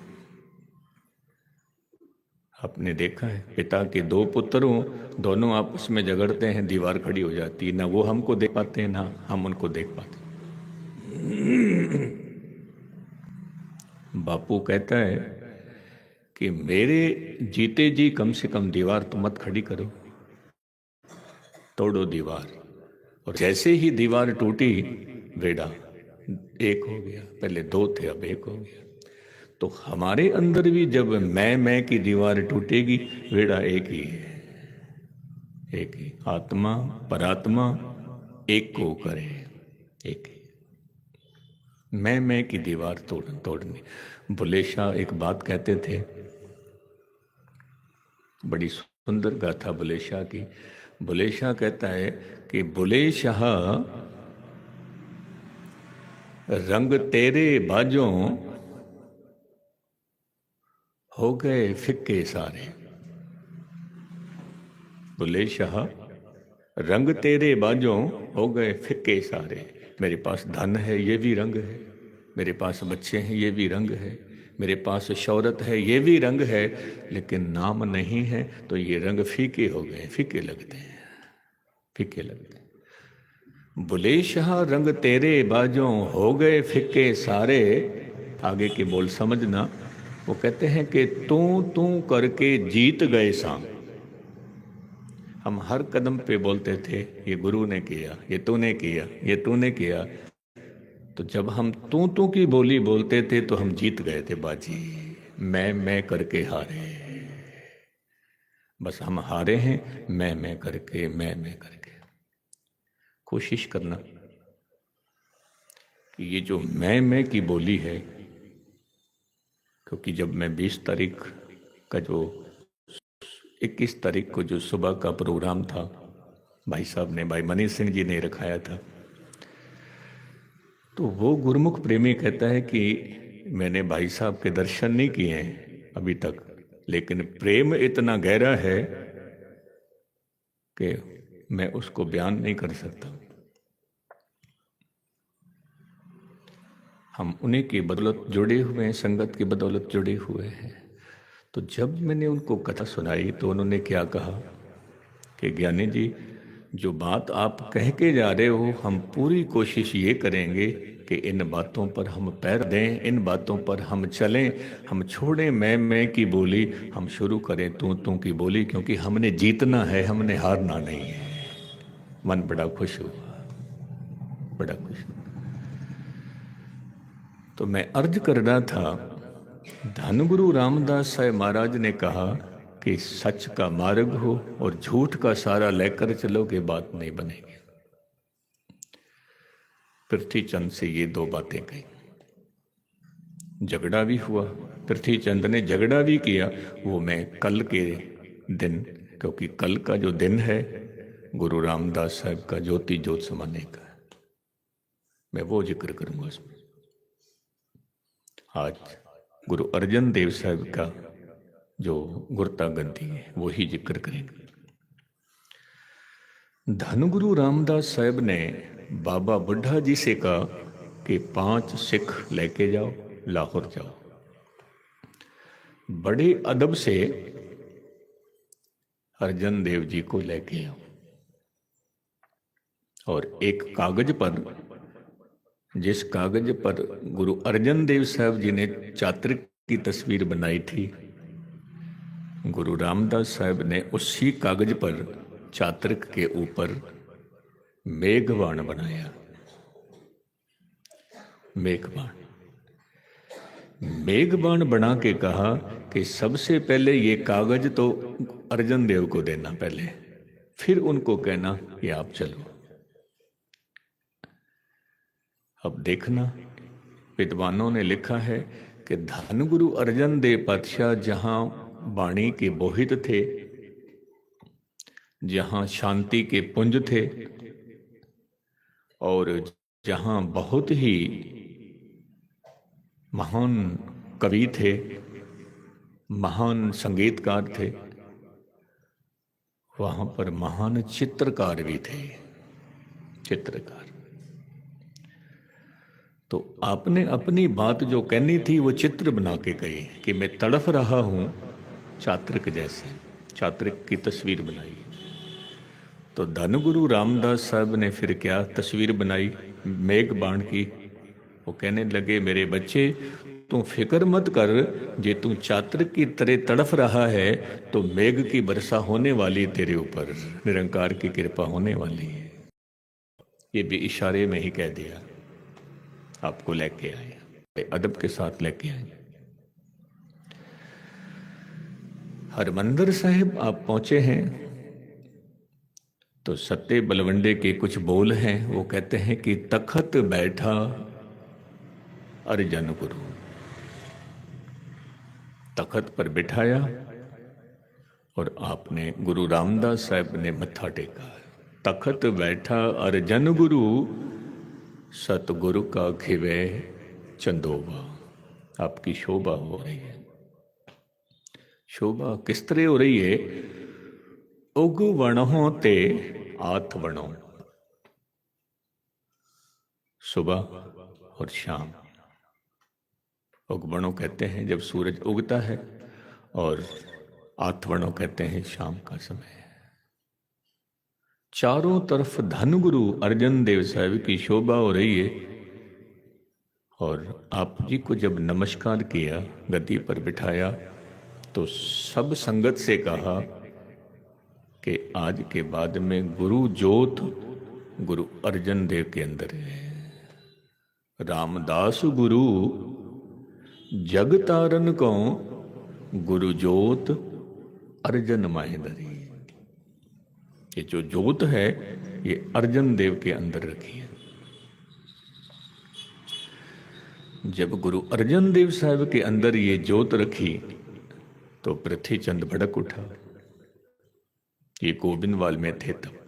आपने देखा है, पिता के दो पुत्र हों, दोनों आपस में झगड़ते हैं, दीवार खड़ी हो जाती है, ना वो हमको देख पाते हैं, ना हम उनको देख पाते। बापू कहता है कि मेरे जीते जी कम से कम दीवार तो मत खड़ी करो, तोड़ो दीवार। और जैसे ही दीवार टूटी, वेड़ा एक हो गया, पहले दो थे अब एक हो गया। तो हमारे अंदर भी जब मैं की दीवार टूटेगी, वेड़ा एक ही है, एक ही। आत्मा परात्मा एक को करे, एक ही। मैं की दीवार तोड़नी। बुल्ले शाह एक बात कहते थे, बड़ी सुंदर गाथा बुल्ले शाह की। बुल्ले शाह कहता है कि बुल्ले शाह रंग तेरे बाजों हो गए फिक्के सारे। बुल्ले शाह रंग तेरे बाजों हो गए फिक्के सारे। मेरे पास धन है ये भी रंग है, मेरे पास बच्चे हैं ये भी रंग है, मेरे पास शौहरत है ये भी रंग है, लेकिन नाम नहीं है तो ये रंग फीके हो गए, फीके लगते हैं, फीके लगते हैं। बुल्ले शाह रंग तेरे बाजों हो गए फिक्के सारे। आगे के बोल समझना। वो कहते हैं कि तू करके जीत गए सां। हम हर कदम पे बोलते थे ये गुरु ने किया, ये तूने किया, ये तूने किया। तो जब हम तू की बोली बोलते थे तो हम जीत गए थे बाजी। मैं करके हारे। बस हम हारे हैं मैं करके, मैं करके। कोशिश करना कि ये जो मैं की बोली है, क्योंकि जब मैं 20 तारीख का जो 21 तारीख को जो सुबह का प्रोग्राम था भाई साहब ने, भाई मनीष सिंह जी ने रखाया था, तो वो गुरुमुख प्रेमी कहता है कि मैंने भाई साहब के दर्शन नहीं किए हैं अभी तक, लेकिन प्रेम इतना गहरा है कि मैं उसको बयान नहीं कर सकता। हम उन्हीं की बदौलत जुड़े हुए हैं, संगत की बदौलत जुड़े हुए हैं। तो जब मैंने उनको कथा सुनाई तो उन्होंने क्या कहा कि ज्ञानी जी, जो बात आप कह के जा रहे हो, हम पूरी कोशिश ये करेंगे कि इन बातों पर हम पैर दें, इन बातों पर हम चलें, हम छोड़ें मैं की बोली, हम शुरू करें तू की बोली, क्योंकि हमने जीतना है, हमने हारना नहीं है। मन बड़ा खुश हुआ, बड़ा खुश हुआ। तो मैं अर्ज कर रहा था, धन गुरु रामदास साहब महाराज ने कहा कि सच का मार्ग हो और झूठ का सारा लेकर चलोगे बात नहीं बनेगी। पृथ्वीचंद से ये दो बातें कही, झगड़ा भी हुआ, पृथ्वीचंद ने झगड़ा भी किया। वो मैं कल के दिन, क्योंकि कल का जो दिन है गुरु रामदास साहब का ज्योति ज्योत समाने का, मैं वो जिक्र करूंगा उसमें। आज गुरु अर्जन देव साहब का जो गुरता गद्दी है वो ही जिक्र करेंगे। धनगुरु रामदास साहब ने बाबा बुढ़ा जी से कहा कि 5 सिख लेके जाओ, लाहौर जाओ। बड़े अदब से अर्जन देव जी को लेके आओ और एक कागज पर, जिस कागज पर गुरु अर्जन देव साहब जी ने चात्रिक की तस्वीर बनाई थी, गुरु रामदास साहब ने उसी कागज पर चात्रिक के ऊपर मेघबाण बनाया। मेघबाण बना के कहा कि सबसे पहले ये कागज तो अर्जन देव को देना पहले, फिर उनको कहना कि आप चलो। अब देखना, विद्वानों ने लिखा है कि धन गुरु अर्जन देव पातशाह जहां वाणी के बोहित थे, जहां शांति के पुंज थे और जहां बहुत ही महान कवि थे, महान संगीतकार थे, वहां पर महान चित्रकार भी थे, चित्रकार। तो आपने अपनी बात जो कहनी थी वो चित्र बना के कही कि मैं तड़फ रहा हूं चात्रिक जैसे, चात्रिक की तस्वीर बनाई। तो धनगुरु रामदास साहब ने फिर क्या तस्वीर बनाई मेघबाण की। वो कहने लगे, मेरे बच्चे तू फिक्र मत कर, जे तू चात्रिक की तरह तड़फ रहा है तो मेघ की वर्षा होने वाली तेरे ऊपर, निरंकार की कृपा होने वाली है। ये भी इशारे में ही कह दिया, आपको लेके आए, अदब के साथ लेके आए। हरमंदिर साहिब आप पहुंचे हैं तो सत्य बलवंडे के कुछ बोल हैं। वो कहते हैं कि तखत बैठा अर्जन गुरु। तखत पर बिठाया और आपने गुरु रामदास साहब ने मत्था टेका। तखत बैठा अर्जन गुरु, सतगुरु का खिवे चंदोबा। आपकी शोभा हो रही है। शोभा किस तरह हो रही है? उग वणों ते आथ वणों। सुबह और शाम। उगवणों कहते हैं जब सूरज उगता है, और आथवणों कहते हैं शाम का समय। चारों तरफ धन गुरु अर्जन देव साहब की शोभा हो रही है। और आप जी को जब नमस्कार किया, गद्दी पर बिठाया, तो सब संगत से कहा कि आज के बाद में गुरु ज्योत गुरु अर्जन देव के अंदर है। रामदास गुरु जग तारन को गुरु ज्योत अर्जन माहेंदरी। ये जो ज्योत है ये अर्जन देव के अंदर रखी है। जब गुरु अर्जन देव साहब के अंदर ये ज्योत रखी तो पृथ्वी चंद भड़क उठा। ये गोविंदवाल में थे तब।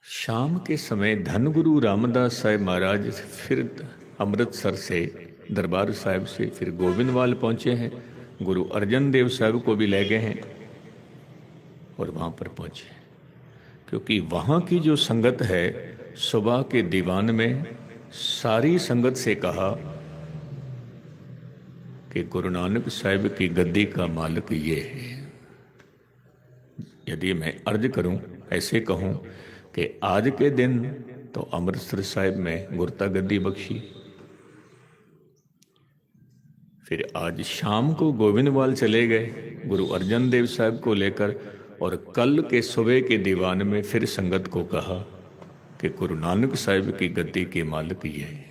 शाम के समय धन गुरु रामदास साहब महाराज फिर अमृतसर से दरबार साहब से फिर गोविंदवाल पहुंचे हैं। गुरु अर्जन देव साहब को भी ले गए हैं और वहां पर पहुंचे, क्योंकि वहां की जो संगत है, सुबह के दीवान में सारी संगत से कहा कि गुरु नानक साहब की गद्दी का मालिक ये है। यदि मैं अर्ज करूं, ऐसे कहूं कि आज के दिन तो अमृतसर साहिब में गुरता गद्दी बख्शी, फिर आज शाम को गोविंदवाल चले गए गुरु अर्जन देव साहब को लेकर, और कल के सुबह के दीवान में फिर संगत को कहा कि गुरु नानक साहब की गद्दी के मालिक ये है।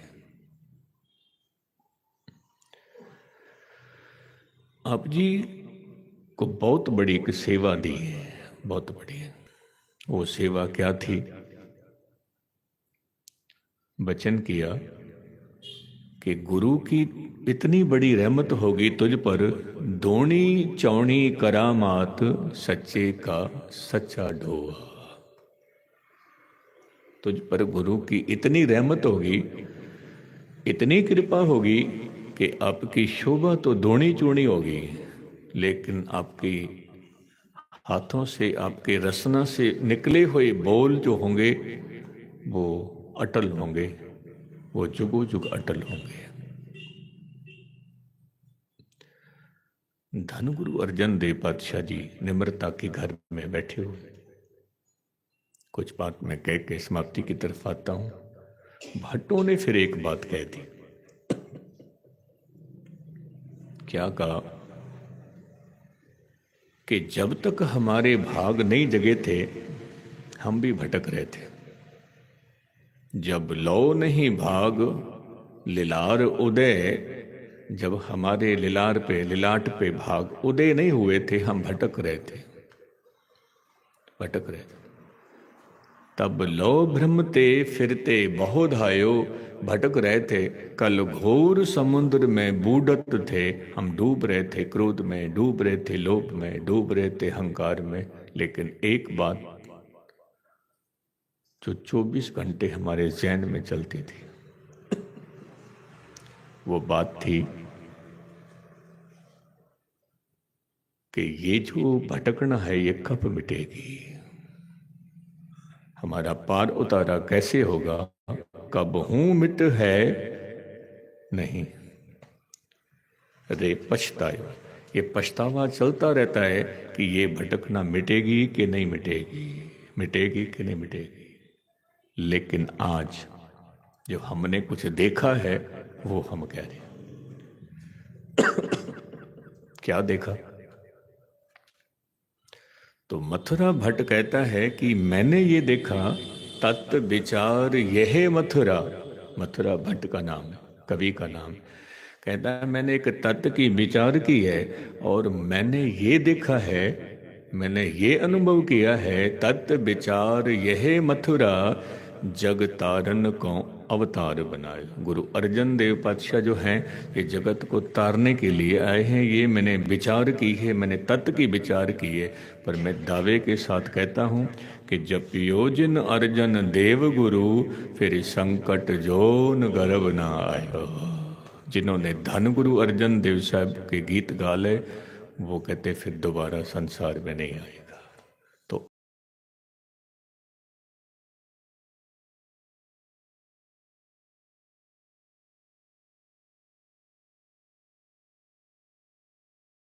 आप जी को बहुत बड़ी एक सेवा दी है, बहुत बड़ी है। वो सेवा क्या थी? वचन किया कि गुरु की इतनी बड़ी रहमत होगी तुझ पर, दोनी चौनी करामात सच्चे का सच्चा ढोआ। तुझ पर गुरु की इतनी रहमत होगी, इतनी कृपा होगी कि आपकी शोभा तो दोनी चूनी होगी, लेकिन आपकी हाथों से, आपके रसना से निकले हुए बोल जो होंगे वो अटल होंगे, वो जुगो जुग अटल होंगे। धन गुरु अर्जन देव पातशाह जी निम्रता के घर में बैठे हुए। कुछ बात मैं कह के समाप्ति की तरफ आता हूं। भट्टों ने फिर एक बात कह दी। क्या कहा कि जब तक हमारे भाग नहीं जगे थे हम भी भटक रहे थे। जब लो नहीं भाग लिलार उदय, जब हमारे लिलार पे, लिलाट पे भाग उदय नहीं हुए थे, हम भटक रहे थे, भटक रहे थे। तब लो भ्रमते फिरते बहु धायो, भटक रहे थे। कल घोर समुद्र में बूढ़त थे, हम डूब रहे थे क्रोध में, डूब रहे थे लोभ में, डूब रहे थे अहंकार में। लेकिन एक बात जो 24 घंटे हमारे ज़हन में चलती थी, वो बात थी कि ये जो भटकना है ये कब मिटेगी, हमारा पार उतारा कैसे होगा, कब हूं मिट है नहीं रे पछतायो। ये पछतावा चलता रहता है कि ये भटकना मिटेगी कि नहीं मिटेगी, मिटेगी कि नहीं मिटेगी। लेकिन आज जो हमने कुछ देखा है वो हम कह रहे हैं। क्या देखा? तो मथुरा भट्ट कहता है कि मैंने ये देखा, तत् विचार यह मथुरा। मथुरा भट्ट का नाम है, कवि का नाम। कहता है मैंने एक तत्व की विचार की है और मैंने ये देखा है, मैंने ये अनुभव किया है, तत् विचार यह मथुरा, जग तारन को अवतार बनाए। गुरु अर्जन देव पातशाह जो हैं ये जगत को तारने के लिए आए हैं। ये मैंने विचार की है, मैंने तत्व की विचार की है, पर मैं दावे के साथ कहता हूँ कि जब योजन अर्जन देव गुरु फिर संकट जोन गर्भ ना आयो। जिन्होंने धन गुरु अर्जन देव साहब के गीत गा ले वो कहते फिर दोबारा संसार में नहीं आए।